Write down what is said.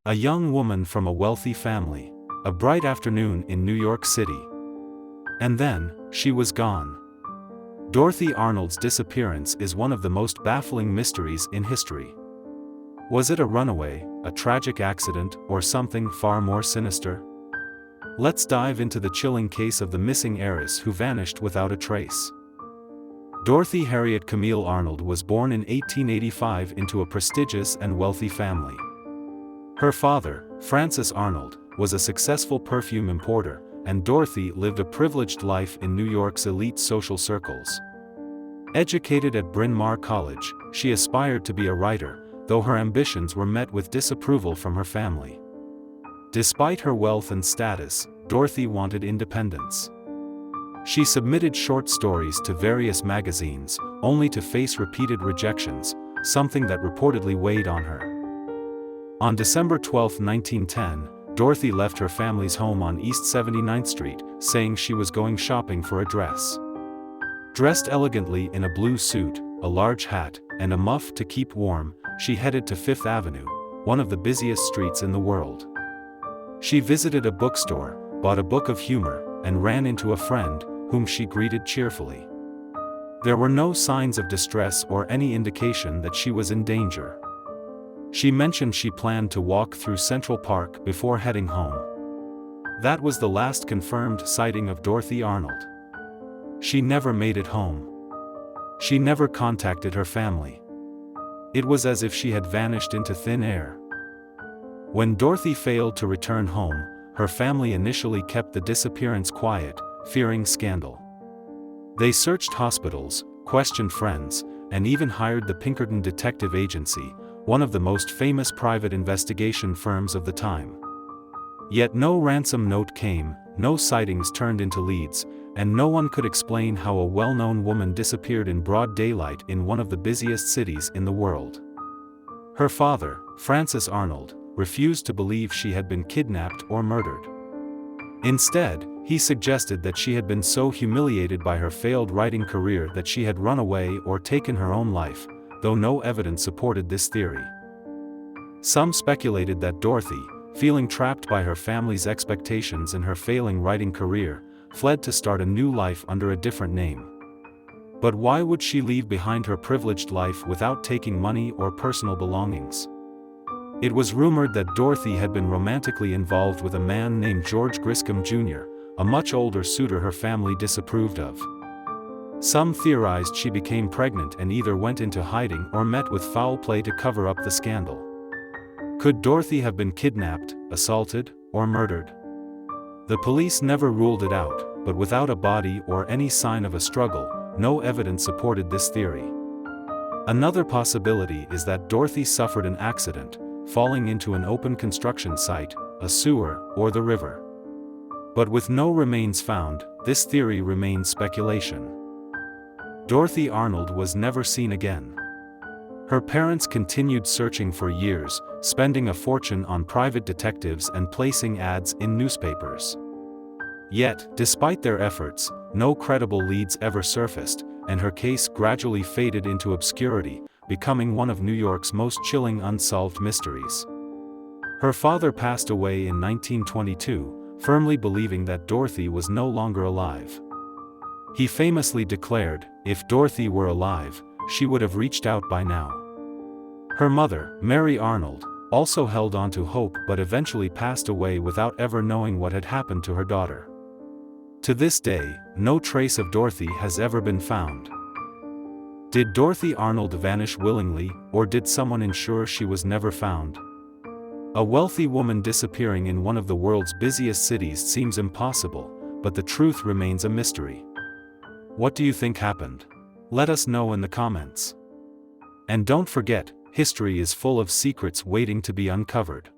A young woman from a wealthy family. A bright afternoon in New York City. And then, she was gone. Dorothy Arnold's disappearance is one of the most baffling mysteries in history. Was it a runaway, a tragic accident, or something far more sinister? Let's dive into the chilling case of the missing heiress who vanished without a trace. Dorothy Harriet Camille Arnold was born in 1885 into a prestigious and wealthy family. Her father, Francis Arnold, was a successful perfume importer, and Dorothy lived a privileged life in New York's elite social circles. Educated at Bryn Mawr College, she aspired to be a writer, though her ambitions were met with disapproval from her family. Despite her wealth and status, Dorothy wanted independence. She submitted short stories to various magazines, only to face repeated rejections, something that reportedly weighed on her. On December 12, 1910, Dorothy left her family's home on East 79th Street, saying she was going shopping for a dress. Dressed elegantly in a blue suit, a large hat, and a muff to keep warm, she headed to Fifth Avenue, one of the busiest streets in the world. She visited a bookstore, bought a book of humor, and ran into a friend, whom she greeted cheerfully. There were no signs of distress or any indication that she was in danger. She mentioned she planned to walk through Central Park before heading home. That was the last confirmed sighting of Dorothy Arnold. She never made it home. She never contacted her family. It was as if she had vanished into thin air. When Dorothy failed to return home, her family initially kept the disappearance quiet, fearing scandal. They searched hospitals, questioned friends, and even hired the Pinkerton Detective Agency, one of the most famous private investigation firms of the time. Yet no ransom note came, no sightings turned into leads, and no one could explain how a well-known woman disappeared in broad daylight in one of the busiest cities in the world. Her father, Francis Arnold, refused to believe she had been kidnapped or murdered. Instead, he suggested that she had been so humiliated by her failed writing career that she had run away or taken her own life, though no evidence supported this theory. Some speculated that Dorothy, feeling trapped by her family's expectations and her failing writing career, fled to start a new life under a different name. But why would she leave behind her privileged life without taking money or personal belongings? It was rumored that Dorothy had been romantically involved with a man named George Griscom Jr., a much older suitor her family disapproved of. Some theorized she became pregnant and either went into hiding or met with foul play to cover up the scandal. Could Dorothy have been kidnapped, assaulted, or murdered? The police never ruled it out, but without a body or any sign of a struggle, no evidence supported this theory. Another possibility is that Dorothy suffered an accident, falling into an open construction site, a sewer, or the river. But with no remains found, this theory remains speculation. Dorothy Arnold was never seen again. Her parents continued searching for years, spending a fortune on private detectives and placing ads in newspapers. Yet, despite their efforts, no credible leads ever surfaced, and her case gradually faded into obscurity, becoming one of New York's most chilling unsolved mysteries. Her father passed away in 1922, firmly believing that Dorothy was no longer alive. He famously declared, if Dorothy were alive, she would have reached out by now. Her mother, Mary Arnold, also held on to hope but eventually passed away without ever knowing what had happened to her daughter. To this day, no trace of Dorothy has ever been found. Did Dorothy Arnold vanish willingly, or did someone ensure she was never found? A wealthy woman disappearing in one of the world's busiest cities seems impossible, but the truth remains a mystery. What do you think happened? Let us know in the comments. And don't forget, history is full of secrets waiting to be uncovered.